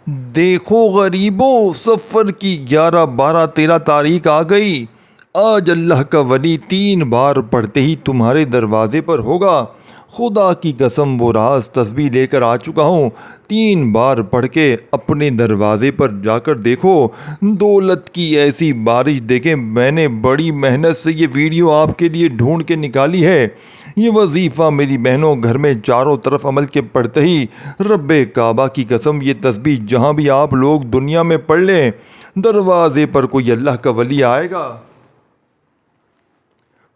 देखो गरीबों, सफ़र की 11, 12, 13 तारीख आ गई। आज अल्लाह का वली 3 बार पढ़ते ही तुम्हारे दरवाज़े पर होगा। खुदा की कसम वो राज तस्बीह लेकर आ चुका हूँ। 3 बार पढ़ के अपने दरवाज़े पर जाकर देखो। दौलत की ऐसी बारिश देखें। मैंने बड़ी मेहनत से ये वीडियो आपके लिए ढूंढ के निकाली है। ये वजीफ़ा मेरी बहनों घर में चारों तरफ अमल के पढ़ते ही रब्बे काबा की कसम ये तस्बीह जहाँ भी आप लोग दुनिया में पढ़ लें, दरवाजे पर कोई अल्लाह का वली आएगा,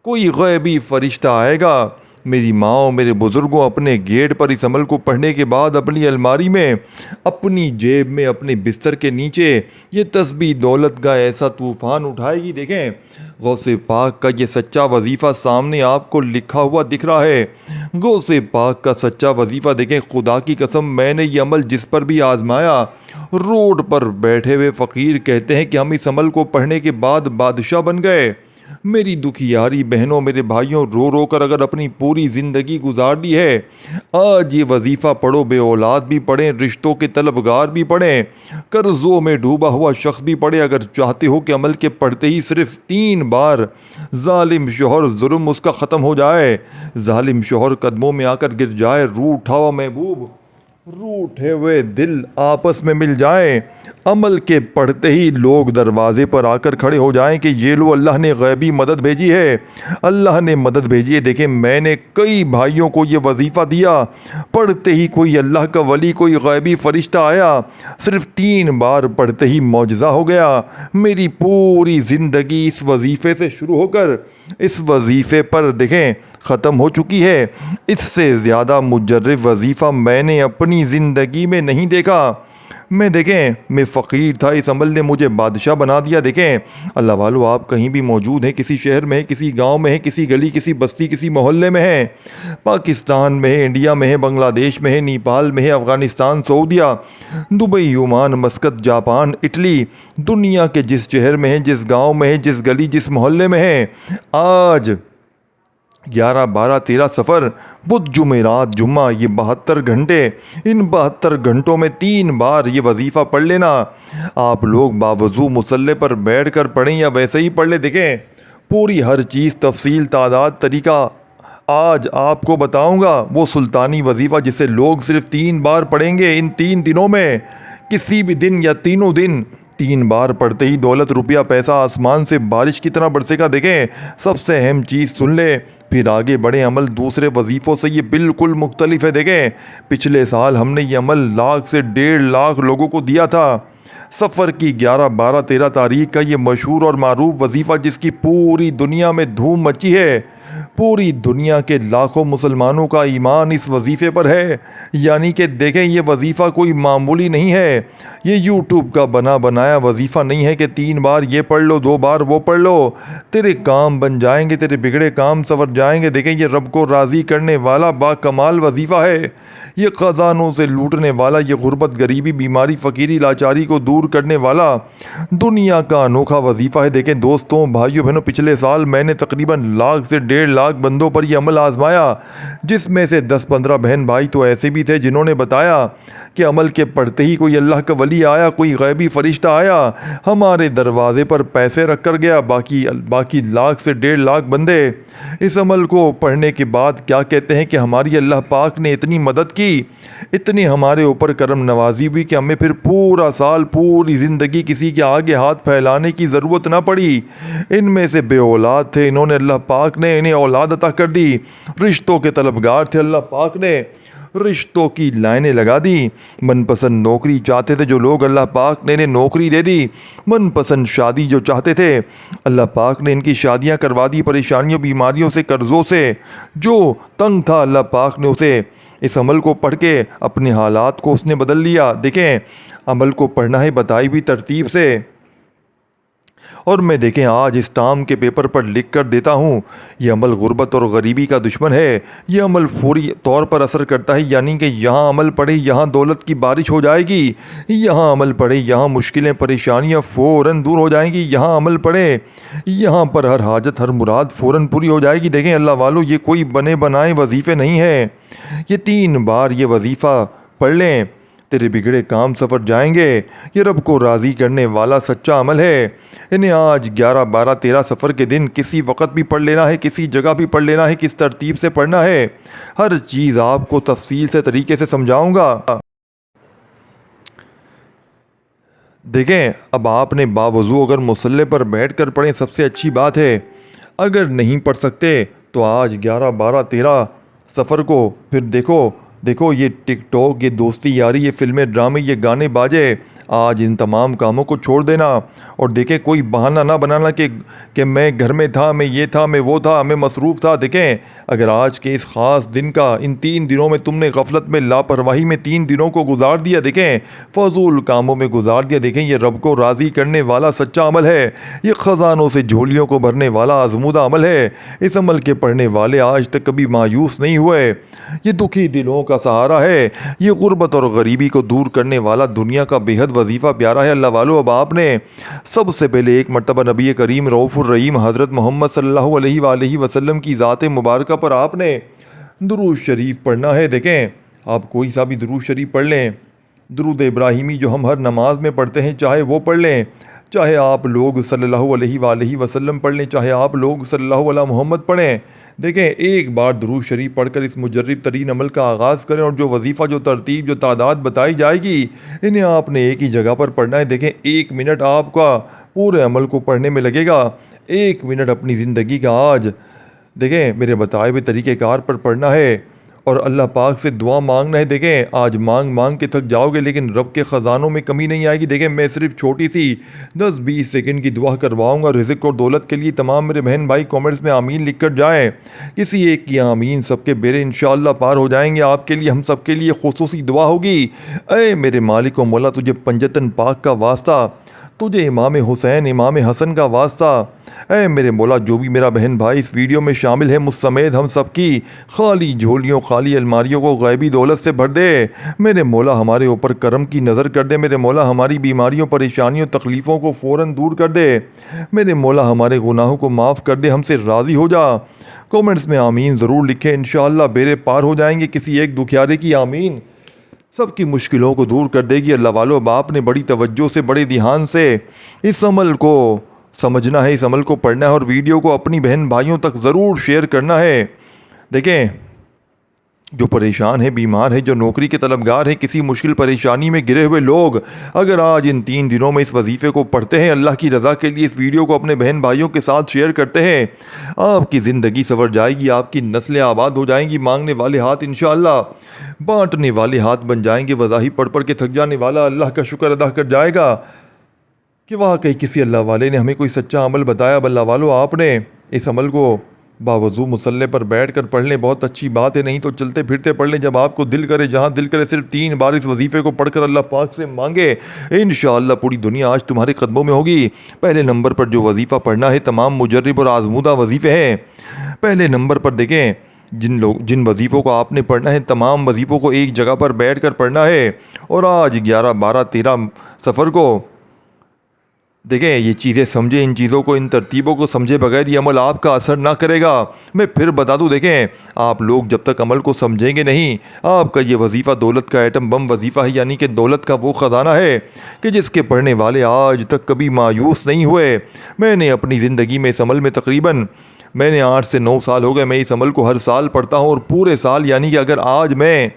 कोई गैबी फरिश्ता आएगा। मेरी माँ मेरे बुज़ुर्गों, अपने गेट पर इस अमल को पढ़ने के बाद अपनी अलमारी में, अपनी जेब में, अपने बिस्तर के नीचे ये तस्बीह दौलत का ऐसा तूफ़ान उठाएगी। देखें, गौसे पाक का ये सच्चा वजीफ़ा सामने आपको लिखा हुआ दिख रहा है। गौसे पाक का सच्चा वजीफ़ा देखें। खुदा की कसम, मैंने ये अमल जिस पर भी आजमाया, रोड पर बैठे हुए फ़कीर कहते हैं कि हम इस अमल को पढ़ने के बाद बादशाह बन गए। मेरी दुखियारी बहनों, मेरे भाइयों, रो रो कर अगर अपनी पूरी ज़िंदगी गुजार दी है, आज ये वजीफ़ा पढ़ो। बे औलाद भी पढ़ें, रिश्तों के तलबगार भी पढ़ें, कर्ज़ों में डूबा हुआ शख्स भी पढ़े। अगर चाहते हो कि अमल के पढ़ते ही सिर्फ 3 बार जालिम शोहर जुल्म उसका ख़त्म हो जाए, जालिम शोहर कदमों में आकर गिर जाए, रूठा हुआ महबूब, रूठे हुए दिल आपस में मिल जाएं, अमल के पढ़ते ही लोग दरवाजे पर आकर खड़े हो जाएं कि ये लो, अल्लाह ने गैबी मदद भेजी है, अल्लाह ने मदद भेजी है। देखें, मैंने कई भाइयों को ये वजीफ़ा दिया, पढ़ते ही कोई अल्लाह का वली, कोई गैबी फ़रिश्ता आया। सिर्फ 3 बार पढ़ते ही मौजज़ा हो गया। मेरी पूरी ज़िंदगी इस वजीफ़े से शुरू होकर इस वजीफ़े पर देखें ख़त्म हो चुकी है। इससे ज़्यादा मुजर्रब वजीफ़ा मैंने अपनी ज़िंदगी में नहीं देखा। मैं फ़कीर था, इस अमल ने मुझे बादशाह बना दिया। देखें, अल्लाह वालों, आप कहीं भी मौजूद हैं, किसी शहर में हैं, किसी गांव में हैं, किसी गली, किसी बस्ती, किसी मोहल्ले में हैं, पाकिस्तान में है, इंडिया में है, बांग्लादेश में है, नेपाल में है, अफ़गानिस्तान, सऊदीया, Dubai, Oman, Muscat, Japan, Italy, दुनिया के जिस शहर में है, जिस गाँव में है, जिस गली, जिस मोहल्ले में है, आज 11, 12, 13 सफ़र, बुध, जुमेरात, जुम्मा, ये 72 घंटे, इन 72 घंटों में 3 बार ये वजीफ़ा पढ़ लेना। आप लोग बावजू मुसल्ले पर बैठ कर पढ़ें या वैसे ही पढ़ ले। देखें, पूरी हर चीज़, तफसील, तादाद, तरीका आज आपको बताऊंगा। वो सुल्तानी वजीफ़ा जिसे लोग सिर्फ 3 बार पढ़ेंगे इन 3 दिनों में, किसी भी दिन या तीनों दिन 3 बार पढ़ते ही दौलत, रुपया, पैसा आसमान से बारिश की तरह बरसेगा। देखें, सबसे अहम चीज़ सुन ले, फिर आगे बढ़े। अमल दूसरे वजीफ़ों से ये बिल्कुल मुख्तलिफ है। देखें, पिछले साल हमने ये अमल 1 से 1.5 लाख लोगों को दिया था। सफ़र की 11, 12, 13 तारीख का ये मशहूर और मारूफ वजीफ़ा जिसकी पूरी दुनिया में धूम मची है, पूरी दुनिया के लाखों मुसलमानों का ईमान इस वजीफ़े पर है। यानी कि देखें, ये वजीफ़ा कोई मामूली नहीं है। ये यूट्यूब का बना बनाया वजीफ़ा नहीं है कि 3 बार ये पढ़ लो, 2 बार वो पढ़ लो, तेरे काम बन जाएंगे, तेरे बिगड़े काम संवर जाएंगे। देखें, ये रब को राज़ी करने वाला बाकमाल वजीफ़ा है। ये ख़जानों से लूटने वाला, ये गुर्बत, गरीबी, बीमारी, फ़कीरी, लाचारी को दूर करने वाला दुनिया का अनोखा वजीफ़ा है। देखें दोस्तों, भाइयों, बहनों, पिछले साल मैंने तकरीबन 1 से 1.5 लाख बंदों पर यह अमल आजमाया, जिसमें से 10-15 बहन भाई तो ऐसे भी थे जिन्होंने बताया कि अमल के पढ़ते ही कोई अल्लाह का वली आया, कोई गैबी फ़रिश्ता आया, हमारे दरवाज़े पर पैसे रख कर गया। बाकी 1 से 1.5 लाख बंदे इस अमल को पढ़ने के बाद क्या कहते हैं कि हमारी अल्लाह पाक ने इतनी मदद की, इतनी हमारे ऊपर करम नवाजी हुई कि हमें फिर पूरा साल, पूरी ज़िंदगी किसी के आगे हाथ फैलाने की ज़रूरत ना पड़ी। इनमें से बे औलाद थे, इन्होंने अल्लाह पाक ने इन्हें औलाद अता कर दी। रिश्तों के तलबगार थे, अल्लाह पाक ने रिश्तों की लाइनें लगा दी। मनपसंद नौकरी चाहते थे जो लोग, अल्लाह पाक ने इन्हें नौकरी दे दी। मनपसंद शादी जो चाहते थे, अल्लाह पाक ने इनकी शादियां करवा दी। परेशानियों, बीमारियों से, कर्ज़ों से जो तंग था, अल्लाह पाक ने उसे इस अमल को पढ़ के अपने हालात को उसने बदल लिया। देखें, अमल को पढ़ना है बताई हुई तरतीब से, और मैं देखें आज इस टाम के पेपर पर लिख कर देता हूँ, ये अमल गुर्बत और गरीबी का दुश्मन है। ये अमल फौरी तौर पर असर करता है, यानी कि यहाँ अमल पढ़े यहाँ दौलत की बारिश हो जाएगी, यहाँ अमल पढ़े यहाँ मुश्किलें, परेशानियाँ फ़ौरन दूर हो जाएंगी, यहाँ अमल पढ़े यहाँ पर हर हाजत, हर मुराद फ़ौरन पूरी हो जाएगी। देखें अल्लाह वालों, ये कोई बने बनाए वजीफ़े नहीं है। ये 3 बार ये वजीफ़ा पढ़ लें, तेरे बिगड़े काम सफ़र जाएंगे। ये रब को राज़ी करने वाला सच्चा अमल है। इन्हें आज 11, 12, 13 सफ़र के दिन किसी वक्त भी पढ़ लेना है, किसी जगह भी पढ़ लेना है, किस तरतीब से पढ़ना है, हर चीज़ आपको तफसील से तरीके से समझाऊंगा। देखें, अब आपने बावजू अगर मुसल्ले पर बैठ कर पढ़ें सबसे अच्छी बात है। अगर नहीं पढ़ सकते तो आज 11, 12, 13 सफ़र को फिर देखो ये टिकटॉक, ये दोस्ती यारी, ये फिल्में, ड्रामे, ये गाने बाजे, आज इन तमाम कामों को छोड़ देना। और देखें, कोई बहाना ना बनाना कि मैं घर में था, मैं ये था, मैं वो था, मैं मसरूफ़ था। देखें, अगर आज के इस ख़ास दिन का, इन 3 दिनों में तुमने गफलत में, लापरवाही में 3 दिनों को गुजार दिया, देखें फजूल कामों में गुजार दिया, देखें ये रब को राज़ी करने वाला सच्चा अमल है। ये ख़जानों से झोलियों को भरने वाला आजमूदा अमल है। इस अमल के पढ़ने वाले आज तक कभी मायूस नहीं हुए। ये दुखी दिलों का सहारा है। ये गुर्बत और गरीबी को दूर करने वाला दुनिया का बेहद वजीफ़ा प्यारा है। अल्लाह वालो, अब आपने सबसे पहले एक मरतबा नबी करीम रऊफ़ुर रहीम हज़रत मोहम्मद सल्लल्लाहु अलैहि वसल्लम की ज़ात मुबारका पर आपने दुरूद शरीफ पढ़ना है। देखें, आप कोई सा भी दुरूद शरीफ पढ़ लें, दुरूद इब्राहिमी जो हम हर नमाज में पढ़ते हैं, चाहे वो पढ़ लें, चाहे आप लोग सल्लल्लाहु अलैहि वसल्लम पढ़ लें, चाहे आप लोग सल्लल्लाहु अला मोहम्मद पढ़ें। देखें, एक बार दुरूद शरीफ पढ़कर इस मुजर्रिब तरीन अमल का आगाज़ करें और जो वजीफ़ा, जो तरतीब, जो तादाद बताई जाएगी, इन्हें आपने एक ही जगह पर पढ़ना है। देखें, 1 मिनट आपका पूरे अमल को पढ़ने में लगेगा। 1 मिनट अपनी ज़िंदगी का आज देखें मेरे बताए हुए तरीक़ेकार पर पढ़ना है और अल्लाह पाक से दुआ मांगना है। देखें, आज मांग के थक जाओगे लेकिन रब के ख़जानों में कमी नहीं आएगी। देखें, मैं सिर्फ छोटी सी 10-20 सेकंड की दुआ करवाऊंगा रिज़्क़ और दौलत के लिए। तमाम मेरे बहन भाई कमेंट्स में आमीन लिख कर जाएँ। किसी एक की आमीन सबके बेरे इंशाअल्लाह पार हो जाएंगे। आपके लिए, हम सब के लिए खुसूसी दुआ होगी। अय मेरे मालिक व मौला, तुझे पंजतन पाक का वास्ता, तुझे इमाम हुसैन, इमाम हसन का वास्ता, ऐ मेरे मौला, जो भी मेरा बहन भाई इस वीडियो में शामिल है, मुस्तमेद हम सब की खाली झोलियों, खाली अलमारियों को गैबी दौलत से भर दे। मेरे मौला, हमारे ऊपर करम की नज़र कर दे। मेरे मौला, हमारी बीमारियों, परेशानियों, तकलीफ़ों को फ़ौरन दूर कर दे। मेरे मौला, हमारे गुनाहों को माफ़ कर दे, हमसे राज़ी हो जा। कमेंट्स में आमीन ज़रूर लिखें, इंशाअल्लाह बेरे पार हो जाएंगे। किसी एक दुखियारे की आमीन सबकी मुश्किलों को दूर कर देगी। अल्लाह वालो, बाप ने बड़ी तवज्जो से, बड़े ध्यान से इस अमल को समझना है, इस अमल को पढ़ना है और वीडियो को अपनी बहन भाइयों तक ज़रूर शेयर करना है। देखें, जो परेशान है, बीमार है, जो नौकरी के तलबगार है, किसी मुश्किल परेशानी में गिरे हुए लोग अगर आज इन 3 दिनों में इस वजीफ़े को पढ़ते हैं, अल्लाह की रज़ा के लिए इस वीडियो को अपने बहन भाइयों के साथ शेयर करते हैं, आपकी ज़िंदगी संवर जाएगी, आपकी नस्लें आबाद हो जाएंगी। मांगने वाले हाथ इंशाअल्लाह बांटने वाले हाथ बन जाएंगे। वज़ाही पढ़ पढ़ के थक जाने वाला अल्लाह का शुक्र अदा कर जाएगा कि वाकई किसी अल्लाह वाले ने हमें कोई सच्चा अमल बताया। अल्लाह वालों, आपने इस अमल को बावजू मुसल्ले पर बैठ कर पढ़ लें, बहुत अच्छी बात है। नहीं तो चलते फिरते पढ़ लें, जब आपको दिल करे, जहाँ दिल करे, सिर्फ 3 बार इस वजीफ़े को पढ़कर अल्लाह पाक से मांगे, इंशाअल्लाह पूरी दुनिया आज तुम्हारे कदमों में होगी। पहले नंबर पर जो वजीफ़ा पढ़ना है, तमाम मुजर्रिब और आजमूदा वजीफ़े हैं। पहले नंबर पर देखें, जिन वजीफ़ों को आपने पढ़ना है, तमाम वजीफ़ों को एक जगह पर बैठ कर पढ़ना है। और आज 11, 12, 13 सफ़र को देखें, ये चीज़ें समझे, इन चीज़ों को, इन तरतीबों को समझे बगैर ये अमल आपका असर ना करेगा। मैं फिर बता दूं, देखें, आप लोग जब तक अमल को समझेंगे नहीं, आपका ये वजीफ़ा दौलत का एटम बम वजीफ़ा है, यानी कि दौलत का वो ख़जाना है कि जिसके पढ़ने वाले आज तक कभी मायूस नहीं हुए। मैंने अपनी ज़िंदगी में इस अमल में तकरीबन 8 से 9 साल हो गए, मैं इस अमल को हर साल पढ़ता हूँ और पूरे साल, यानी कि अगर आज मैं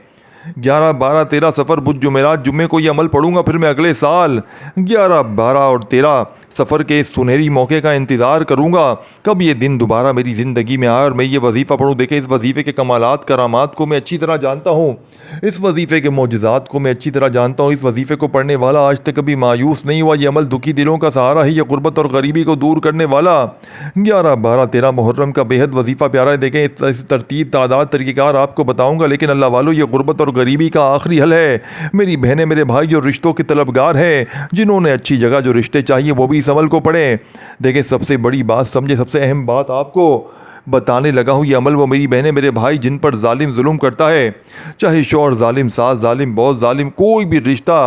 11, 12, 13 सफ़र बुध जुमेरात जुम्मे को ये अमल पढ़ूंगा, फिर मैं अगले साल 11, 12 और 13 सफ़र के इस सुनहरी मौके का इंतज़ार करूंगा कब ये दिन दोबारा मेरी ज़िंदगी में आए और मैं ये वजीफ़ा पढ़ूँ। देखें, इस वजीफ़े के कमालात, करामात को मैं अच्छी तरह जानता हूँ, इस वजीफ़े के मौजज़ात को मैं अच्छी तरह जानता हूँ। इस वजीफ़े को पढ़ने वाला आज तक कभी मायूस नहीं हुआ। ये अमल दुखी दिलों का सहारा है, ये गुर्बत और गरीबी को दूर करने वाला 11, 12, 13 मुहर्रम का बेहद वजीफ़ा प्यारा है। देखें, इस तरतीब, तादाद, तरीक़ेकार आपको बताऊँगा, लेकिन अल्लाह वालों, ये गुर्बत और गरीबी का आखिरी हल है। मेरी बहनें, मेरे भाई जो रिश्तों के तलबगार हैं, जिन्होंने अच्छी जगह जो रिश्ते चाहिए, वो भी इस अमल को पढ़ें। देखें, सबसे बड़ी बात समझे, सबसे अहम बात आपको बताने लगा हूँ। ये अमल वो मेरी बहनें, मेरे भाई जिन पर जालिम जुल्म करता है, चाहे शौहर जालिम, सास जालिम, बॉस जालिम, कोई भी रिश्ता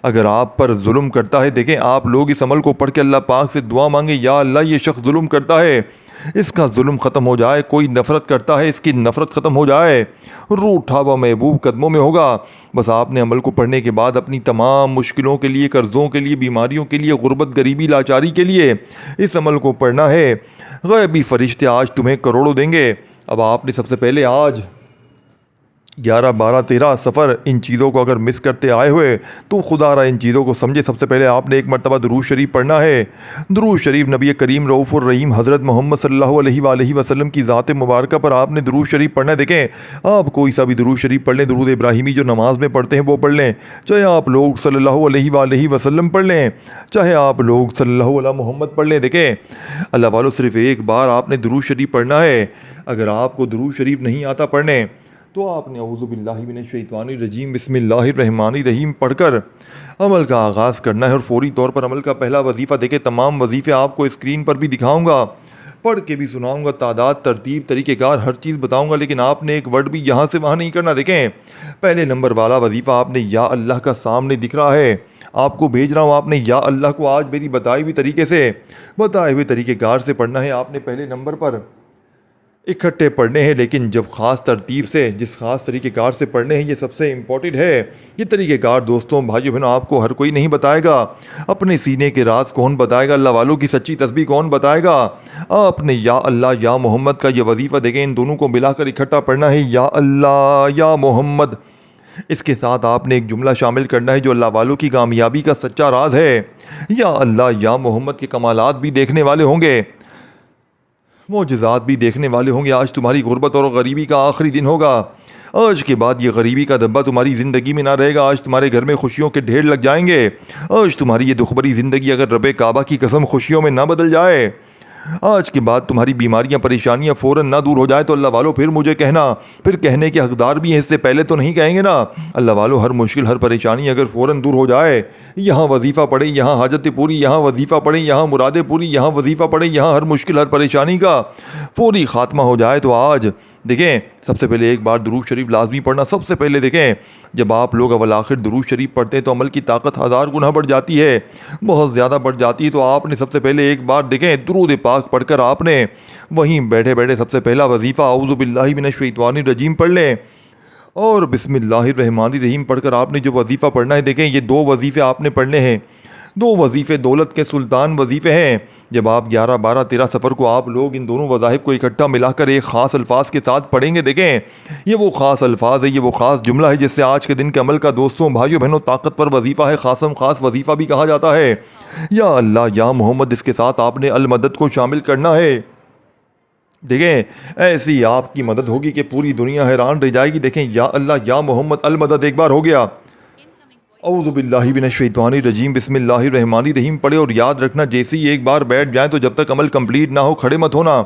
अगर आप पर जुल्म करता है, देखें, आप लोग इस अमल को पढ़ के अल्लाह पाक से दुआ मांगे, या अल्लाह ये शख्स जुल्म करता है, इसका जुल्म ख़त्म हो जाए। कोई नफ़रत करता है, इसकी नफ़रत ख़त्म हो जाए। रूठा हुआ महबूब कदमों में होगा। बस आपने अमल को पढ़ने के बाद अपनी तमाम मुश्किलों के लिए, कर्ज़ों के लिए, बीमारियों के लिए, गुर्बत, गरीबी, लाचारी के लिए इस अमल को पढ़ना है। गैबी फ़रिश्ते आज तुम्हें करोड़ों देंगे। अब आपने सबसे पहले आज 11, 12, 13 सफ़र इन चीज़ों को अगर मिस करते आए हुए तो खुदा रहा इन चीज़ों को समझे। सबसे पहले आपने एक मरतबा दुरूद शरीफ पढ़ना है। दुरूद शरीफ नबी करीम रऊफ़ुर रहीम हज़रत मोहम्मद सल्लल्लाहु अलैहि वसल्लम की ज़ात मुबारक पर आपने दुरूद शरीफ पढ़ना है। देखें, आप कोई सा भी दुरूद शरीफ पढ़ लें, दुरूद इब्राहिमी जो नमाज में पढ़ते हैं वो पढ़ लें, चाहे आप लोग सल्लल्लाहु अलैहि वसल्लम पढ़ लें, चाहे आप लोग सल्लल्लाहु अला मोहम्मद पढ़ लें। देखें, अल्लाह वालों, सिर्फ़ एक बार आपने दुरूद शरीफ पढ़ना है। अगर आपको दुरूद शरीफ नहीं आता पढ़ने तो आपने औज़ु बिल्लाहि मिनश शैतानिर रजीम बिस्मिल्लाहिर रहमानिर रहीम पढ़कर अमल का आगाज़ करना है। और फौरी तौर पर अमल का पहला वजीफ़ा, देखें तमाम वजीफ़े आपको स्क्रीन पर भी दिखाऊंगा, पढ़ के भी सुनाऊंगा, तादाद, तरतीब, तरीक़ेकार हर चीज़ बताऊंगा, लेकिन आपने एक वर्ड भी यहाँ से वहाँ नहीं करना। देखें, पहले नंबर वाला वजीफ़ा आपने या अल्लाह का सामने दिख रहा है, आपको भेज रहा हूँ, आपने या अल्लाह को आज मेरी बताई हुई तरीके से, बताए हुए तरीक़ेकार से पढ़ना है। आपने पहले नंबर पर इकट्ठे पढ़ने हैं, लेकिन जब ख़ास तरतीब से, जिस ख़ास तरीक़ेकार से पढ़ने हैं, ये सबसे इम्पॉर्टेंट है। ये तरीक़ेकार दोस्तों, भाइयों बहनों, आपको हर कोई नहीं बताएगा। अपने सीने के राज कौन बताएगा? अल्लाह वालों की सच्ची तस्बीह कौन बताएगा? आपने या अल्लाह या मोहम्मद का ये वजीफ़ा देखें, इन दोनों को मिलाकर इकट्ठा पढ़ना है, या अल्लाह या मोहम्मद। इसके साथ आपने एक जुमला शामिल करना है जो अल्लाह वालों की कामयाबी का सच्चा राज है। या अल्लाह या मोहम्मद के कमालात भी देखने वाले होंगे, मोजज़ात भी देखने वाले होंगे। आज तुम्हारी गुर्बत और गरीबी का आखिरी दिन होगा। आज के बाद ये गरीबी का धब्बा तुम्हारी ज़िंदगी में ना रहेगा। आज तुम्हारे घर में खुशियों के ढेर लग जाएंगे। आज तुम्हारी ये दुखभरी ज़िंदगी अगर रब काबा की कसम खुशियों में ना बदल जाए, आज के बाद तुम्हारी बीमारियां, परेशानियां फ़ौरन ना दूर हो जाए तो अल्लाह वालों फिर मुझे कहना, फिर कहने के हकदार भी हैं, इससे पहले तो नहीं कहेंगे ना। अल्लाह वालों, हर मुश्किल, हर परेशानी अगर फ़ौरन दूर हो जाए, यहाँ वजीफ़ा पढ़ें, यहाँ हाजतें पूरी, यहाँ वजीफ़ा पढ़ें, यहाँ मुरादें पूरी, यहाँ वजीफ़ा पढ़ें, यहाँ हर मुश्किल, हर परेशानी का फौरी ख़ात्मा हो जाए, तो आज देखें, सबसे पहले एक बार दुरूद शरीफ लाजमी पढ़ना। सबसे पहले देखें, जब आप लोग अवल आखिर दुरूद शरीफ पढ़ते हैं तो अमल की ताकत 1000 गुना बढ़ जाती है, बहुत ज़्यादा बढ़ जाती है। तो आपने सबसे पहले एक बार देखें दुरूद पाक पढ़कर आपने वहीं बैठे बैठे सबसे पहला वजीफ़ा औज़ु बिल्लाहि मिनश शैतानिर रजीम पढ़ लें और बिस्मिल्लाहिर रहमानिर रहीम पढ़कर आपने जो वजीफ़ा पढ़ना है, देखें ये 2 वजीफ़े आपने पढ़ने हैं। 2 वजीफ़े दौलत के सुल्तान वजीफ़े हैं। जब आप 11, 12, 13 सफ़र को आप लोग इन दोनों वज़ाइफ को इकट्ठा मिलाकर एक ख़ास अल्फाज के साथ पढ़ेंगे, देखें ये वो ख़ास अल्फाज है, ये वो ख़ास जुमला है जिससे आज के दिन के अमल का दोस्तों, भाइयों बहनों, ताकतवर वजीफ़ा है, ख़ासम ख़ास वजीफ़ा भी कहा जाता है। या अल्लाह या मोहम्मद, इसके साथ आपने अल मदद को शामिल करना है। देखें, ऐसी आपकी मदद होगी कि पूरी दुनिया हैरान रह जाएगी। देखें, या अल्लाह या मोहम्मद अल मदद एक बार हो गया, औज़ु बिल्लाहि मिनश शैतानिर रजीम बिस्मिल्लाहिर रहमानिर रहीम पढ़े। और याद रखना, जैसे ही एक बार बैठ जाए तो जब तक अमल कंप्लीट ना हो खड़े मत होना।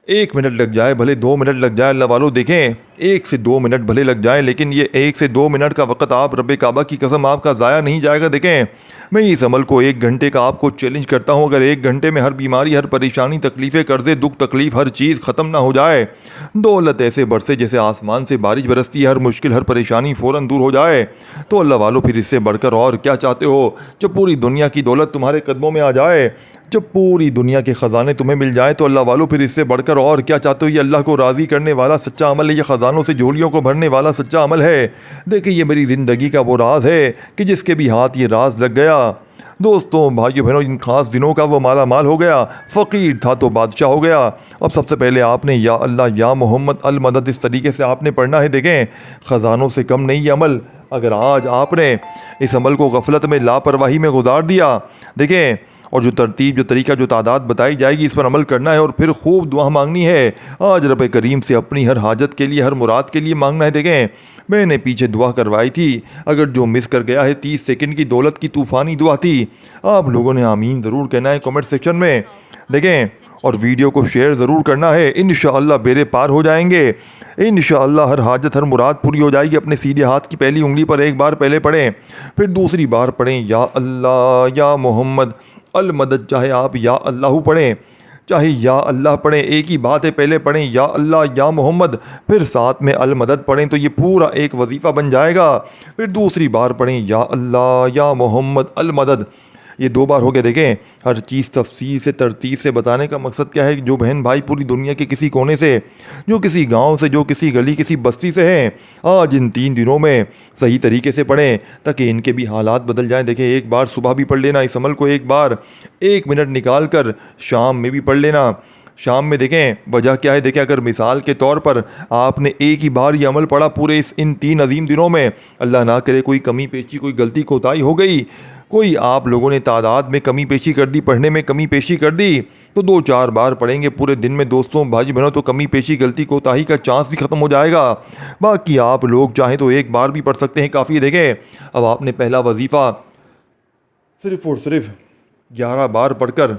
1 मिनट लग जाए, भले 2 मिनट लग जाए, अल्लाह वालों देखें 1 से 2 मिनट भले लग जाए, लेकिन ये 1 से 2 मिनट का वक़्त आप रब काबा की कसम आपका ज़ाया नहीं जाएगा। देखें, मैं इस अमल को 1 घंटे का आपको चैलेंज करता हूँ। अगर 1 घंटे में हर बीमारी, हर परेशानी, तकलीफ़ें, कर्ज़े, दुख तकलीफ़, हर चीज़ ख़त्म ना हो जाए, दौलत ऐसे बरसे जैसे आसमान से बारिश बरसती है, हर मुश्किल, हर परेशानी फ़ौरन दूर हो जाए, तो अल्लाह वालों फिर इससे बढ़कर और क्या चाहते हो? जब पूरी दुनिया की दौलत तुम्हारे कदमों में आ जाए, जब पूरी दुनिया के ख़जाने तुम्हें मिल जाए, तो अल्लाह वालों फिर इससे बढ़कर और क्या चाहते हो? ये अल्लाह को राज़ी करने वाला सच्चा अमल है, ये ख़जानों से झोलियों को भरने वाला सच्चा अमल है। देखिए, ये मेरी ज़िंदगी का वो राज है कि जिसके भी हाथ ये राज लग गया, दोस्तों, भाइयों बहनों, इन खास दिनों का वो माला माल हो गया, फ़कीर था तो बादशाह हो गया। अब सबसे पहले आपने या अल्लाह या मोहम्मद अल मदद इस तरीके से आपने पढ़ना है। देखें, ख़जानों से कम नहीं ये अमल। अगर आज आपने इस अमल को गफलत में, लापरवाही में गुजार दिया, देखें, और जो तरतीब, जो तरीका, जो तादाद बताई जाएगी, इस पर अमल करना है और फिर खूब दुआ मांगनी है। आज रब करीम से अपनी हर हाजत के लिए, हर मुराद के लिए मांगना है। देखें, मैंने पीछे दुआ करवाई थी, अगर जो मिस कर गया है 30 सेकंड की दौलत की तूफ़ानी दुआ थी, आप लोगों ने आमीन ज़रूर कहना है कमेंट सेक्शन में। देखें, और वीडियो को शेयर ज़रूर करना है। इंशाअल्लाह बेरे पार हो जाएंगे, इंशाअल्लाह हर हाजत, हर मुराद पूरी हो जाएगी। अपने सीधे हाथ की पहली उंगली पर एक बार पहले पढ़ें, फिर दूसरी बार पढ़ें या अल्लाह या मोहम्मद अल मदद। चाहे आप या अल्लाह पढ़ें, चाहे या अल्लाह पढ़ें, एक ही बात है। पहले पढ़ें या अल्लाह या मोहम्मद, फिर साथ में अल मदद पढ़ें, तो ये पूरा एक वजीफ़ा बन जाएगा। फिर दूसरी बार पढ़ें या अल्लाह या मोहम्मद अल मदद, ये 2 बार हो गया। देखें, हर चीज़ तफसील से तरतीब से बताने का मकसद क्या है, जो बहन भाई पूरी दुनिया के किसी कोने से, जो किसी गांव से, जो किसी गली किसी बस्ती से हैं, आज इन 3 दिनों में सही तरीके से पढ़ें ताकि इनके भी हालात बदल जाएं। देखें, एक बार सुबह भी पढ़ लेना इस अमल को, एक बार 1 मिनट निकाल कर शाम में भी पढ़ लेना। शाम में देखें वजह क्या है, देखें अगर मिसाल के तौर पर आपने एक ही बार ये अमल पढ़ा पूरे इन 3 अजीम दिनों में, अल्लाह ना करे कोई कमी पेशी, कोई गलती कोताही हो गई, कोई आप लोगों ने तादाद में कमी पेशी कर दी, पढ़ने में कमी पेशी कर दी, तो 2-4 बार पढ़ेंगे पूरे दिन में दोस्तों भाई बहनों, तो कमी पेशी गलती कोताही का चांस भी ख़त्म हो जाएगा। बाकी आप लोग चाहें तो एक बार भी पढ़ सकते हैं, काफ़ी है। देखें, अब आपने पहला वजीफ़ा सिर्फ़ और सिर्फ 11 बार पढ़कर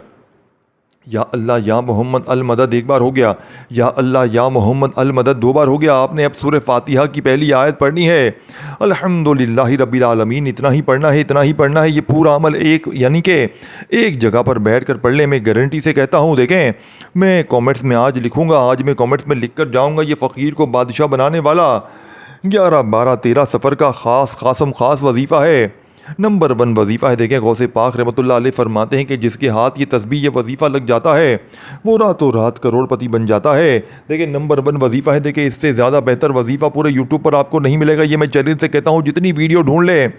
या अल्लाह या मोहम्मद अल मदद 1 बार हो गया, या अल्लाह या मोहम्मद अल मदद 2 बार हो गया। आपने अब सूरह फातिहा की पहली आयत पढ़नी है, अल्हम्दुलिल्लाहि रब्बिल आलमीन, इतना ही पढ़ना है, इतना ही पढ़ना है। ये पूरा अमल एक यानी कि एक जगह पर बैठ कर पढ़ ले। मैं गारंटी से कहता हूँ, देखें मैं कमेंट्स में आज लिखूँगा, आज मैं कमेंट्स में लिख कर जाऊँगा, ये फ़कीर को बादशाह बनाने वाला 11, 12, 13 सफ़र का ख़ास वजीफ़ा है। नंबर 1 वजीफ़ा है। देखें, गौसे पाक रहमतुल्लाह अलैह फरमाते हैं कि जिसके हाथ ये तस्बीह ये वजीफ़ा लग जाता है वो रातों रात करोड़पति बन जाता है। देखें, नंबर 1 वजीफ़ा है। देखें, इससे ज़्यादा बेहतर वजीफ़ा पूरे यूट्यूब पर आपको नहीं मिलेगा। ये मैं चैलेंज से कहता हूँ, जितनी वीडियो ढूंढ लें,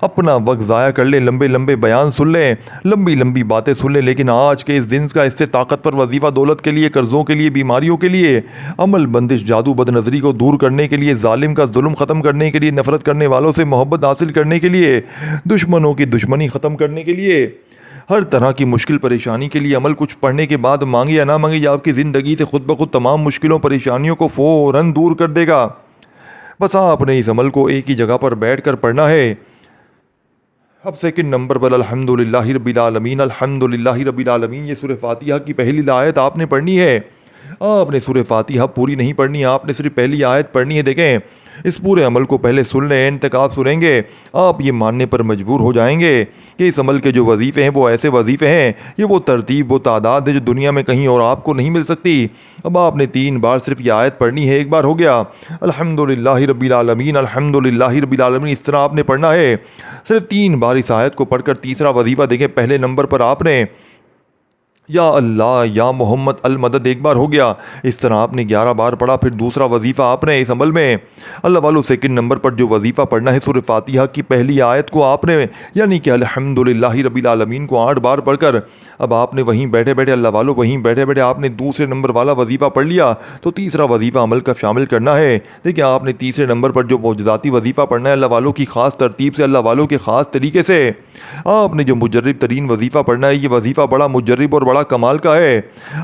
अपना वक्त ज़ाया कर लें, लंबे लंबे बयान सुन लें, लंबी लंबी बातें सुन लें, लेकिन आज के इस दिन का इससे ताकतवर वजीफ़ा दौलत के लिए, कर्ज़ों के लिए, बीमारियों के लिए, अमल बंदिश, जादू बदनज़री को दूर करने के लिए, जालिम का जुल्म ख़त्म करने के लिए, नफ़रत करने वालों से मोहब्बत हासिल करने के लिए, दुश्मनों की दुश्मनी ख़त्म करने के लिए, हर तरह की मुश्किल परेशानी के लिए अमल कुछ पढ़ने के बाद मांगे या ना मांगे, या आपकी ज़िंदगी से खुद ब खुद तमाम मुश्किलों परेशानियों को फ़ौरन दूर कर देगा। बस आपने इस अमल को एक ही जगह पर बैठ कर पढ़ना है। अब सेकंड नंबर पर अल्हम्दुलिल्लाहि रब्बिल आलमीन, अल्हम्दुलिल्लाहि रब्बिल आलमीन, ये सूरह फातिहा की पहली आयत आपने पढ़नी है। आपने सूरह फातिहा पूरी नहीं पढ़नी, आपने सिर्फ पहली आयत पढ़नी है। देखें, इस पूरे अमल को पहले सुन लें, एंड तक आप सुनेंगे, आप ये मानने पर मजबूर हो जाएंगे कि इस अमल के जो वजीफ़े हैं वो ऐसे वजीफ़े हैं, ये वो तरतीब, वो तादाद है जो दुनिया में कहीं और आपको नहीं मिल सकती। अब आपने 3 बार सिर्फ ये आयत पढ़नी है। 1 बार हो गया, अल्हम्दुलिल्लाहि रब्बिल आलमीन, अल्हम्दुलिल्लाहि रब्बिल आलमीन, इस तरह आपने पढ़ना है। सिर्फ 3 बार इस आयत को पढ़कर तीसरा वजीफ़ा, देखें पहले नंबर पर आपने या अल्लाह या मोहम्मद अल मदद 1 बार हो गया, इस तरह आपने 11 बार पढ़ा। फिर दूसरा वजीफ़ा आपने इस अमल में अल्लाह वालों सेकंड नंबर पर जो वजीफ़ा पढ़ना है, सूरह फातिहा की पहली आयत को आपने यानी कि अल्हम्दुलिल्लाहि रब्बिल आलमीन को 8 बार पढ़कर अब आपने वहीं बैठे बैठे अल्लाह वालों वहीं बैठे बैठे आपने दूसरे नंबर वाला वजीफ़ा पढ़ लिया, तो तीसरा वजीफ़ा अमल का शामिल करना है। देखिए, आपने तीसरे नंबर पर जो मौजूदाती वजीफ़ा पढ़ना है अल्लाह वालों की ख़ास तरतीब से, अल्लाह वालों के ख़ास तरीके से, आपने जो मुजर्रिब तरीन वजीफ़ा पढ़ना है, ये वजीफ़ा बड़ा मुजर्रिब और बड़ा कमाल का है।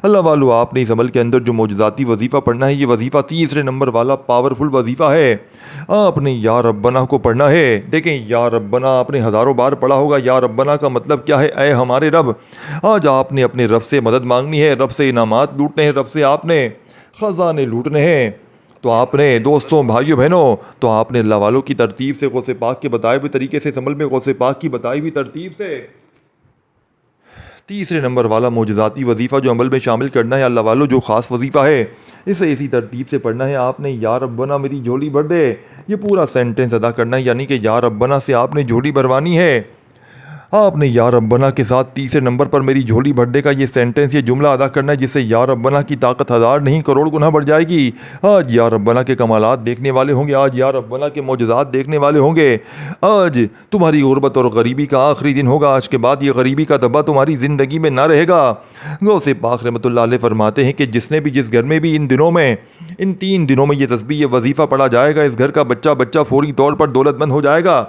अल्लाह वालों, आपने इस अमल के अंदर जो मौजूदाती वजीफ़ा पढ़ना है, ये वजीफ़ा तीसरे नंबर वाला पावरफुल वजीफ़ा है। आपने या रब्बना को पढ़ना है। देखें, या रब्बना आपने हज़ारों बार पढ़ा होगा। या रब्बना का मतलब क्या है, ऐ हमारे रब। आज आपने अपने रब से मदद मांगनी है, रब से इनामात लूटने हैं, रब से आपने ख़जाने लूटने हैं। तो आपने दोस्तों भाइयों बहनों, तो आपने अल्लाह वालों की तरतीब से, गौसे पाक के बताए हुए तरीके से, अमल में गौसे पाक की बताई हुई तरतीब से तीसरे नंबर वाला मौजूदाती वजीफ़ा जो अमल में शामिल करना है, अल्लाह वालों जो ख़ास वजीफ़ा है, इसे इसी तरतीब से पढ़ना है। आपने या रब्बना मेरी झोली भर दे, ये पूरा सेंटेंस अदा करना है, यानी कि या रब्बना से आपने झोली भरवानी है। आपने या रब्बना के साथ तीसरे नंबर पर मेरी झोली भर दे का ये सेंटेंस, ये जुमला अदा करना है, जिससे या रब्बना की ताकत 1000 नहीं करोड़ गुना बढ़ जाएगी। आज या रब्बना के कमालात देखने वाले होंगे, आज या रब्बना के मौजज़ात देखने वाले होंगे। आज तुम्हारी गुर्बत और गरीबी का आखिरी दिन होगा। आज के बाद ये गरीबी का दबा तुम्हारी ज़िंदगी में ना रहेगा। गौसे पाक रहमतुल्लाह अलैह फरमाते हैं कि जिसने भी, जिस घर में भी इन दिनों में, इन 3 दिनों में ये तस्बीह, ये वजीफ़ा पढ़ा जाएगा, इस घर का बच्चा फौरी तौर पर दौलतमंद हो जाएगा।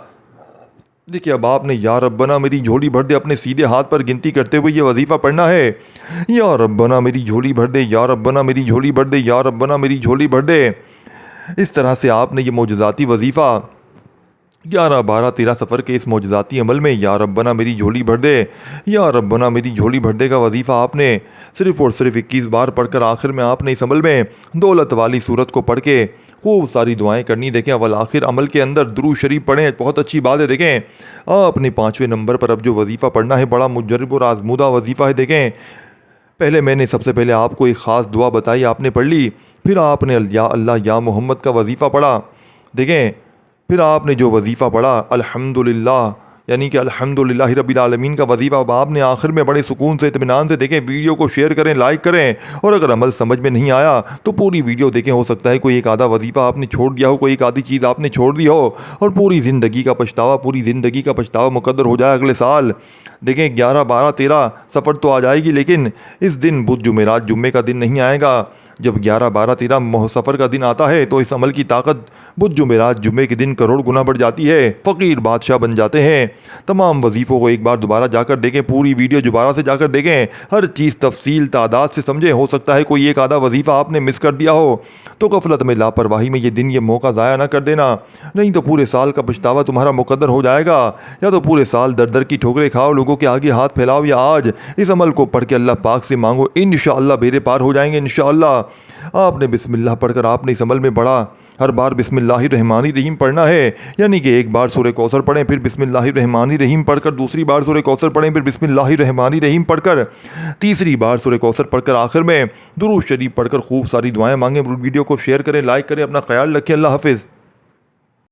देखिए, अब आपने या रब्बना मेरी झोली भर दे अपने सीधे हाथ पर गिनती करते हुए ये वजीफ़ा पढ़ना है। या रब्बना मेरी झोली भर दे, या रब्बना मेरी झोली भर दे, या रब्बना मेरी झोली भर दे। इस तरह से आपने ये मौजूदाती वजीफ़ा 11, 12, 13 सफ़र के इस मौजूदाती अमल में या रब्बना मेरी झोली भर दे, या रब्बना मेरी झोली भर दे का वजीफ़ा आपने सिर्फ़ और सिर्फ 21 बार पढ़कर आखिर में आपने इस अमल में दौलत वाली सूरत को पढ़ के खूब सारी दुआएं करनी। देखें, अवल आखिर अमल के अंदर दुरूद शरीफ पढ़ें, बहुत अच्छी बात है। देखें, आपने 5वें नंबर पर अब जो वजीफ़ा पढ़ना है, बड़ा मुजर्रिब और आजमूदा वजीफ़ा है। देखें, पहले मैंने सबसे पहले आपको एक ख़ास दुआ बताई, आपने पढ़ ली। फिर आपने या अल्लाह या मोहम्मद का वजीफ़ा पढ़ा। देखें, फिर आपने जो वजीफ़ा पढ़ा, अल्हम्दुलिल्लाह यानी कि अल्हम्दुलिल्लाहि रब्बिल आलमीन का वजीफ़ा अब आपने आखिर में बड़े सुकून से इत्मीनान से देखें। वीडियो को शेयर करें, लाइक करें, और अगर अमल समझ में नहीं आया तो पूरी वीडियो देखें। हो सकता है कोई एक आधा वजीफ़ा आपने छोड़ दिया हो, कोई एक आधी चीज़ आपने छोड़ दी हो, और पूरी ज़िंदगी का पछतावा मुकद्दर हो जाए अगले साल। देखें 11, 12, 13 सफ़र तो आ जाएगी, लेकिन इस दिन बुध जुमेरात जुम्मे का दिन नहीं आएगा। जब 11, 12, 13 सफ़र का दिन आता है तो इस अमल की ताकत बुध जुमेरात जुम्मे के दिन करोड़ गुना बढ़ जाती है। फ़कीर बादशाह बन जाते हैं। तमाम वजीफ़ों को एक बार दोबारा जाकर देखें, पूरी वीडियो दोबारा से जाकर देखें, हर चीज़ तफसील तादाद से समझें। हो सकता है कोई एक आधा वजीफ़ा आपने मिस कर दिया हो, तो गफलत में, लापरवाही में ये दिन, ये मौका ज़ाया ना कर देना, नहीं तो पूरे साल का पछतावा तुम्हारा मुकद्दर हो जाएगा। या तो पूरे साल दर दर की ठोकरें खाओ, लोगों के आगे हाथ फैलाओ, या आज इस अमल को पढ़ के अल्लाह पाक से मांगो, इंशाअल्लाह बेड़े पार हो जाएंगे इंशाअल्लाह। आपने बिस्मिल्लाह पढ़कर आपने इस अमल में बढ़ा। हर बार बिस्मिल्लाहिर्रहमानिर्रहीम पढ़ना है, यानी कि एक बार सूरह कौसर पढ़ें, फिर बिस्मिल्लाहिर्रहमानिर्रहीम पढ़कर दूसरी बार सूरह कौसर पढ़ें, फिर बिस्मिल्लाहिर्रहमानिर्रहीम पढ़कर तीसरी बार सूरह कौसर पढ़कर आखिर में दुरूद शरीफ पढ़कर खूब सारी दुआएं मांगें। वीडियो को शेयर करें, लाइक करें, अपना ख्याल रखें। अल्लाह हाफिज़।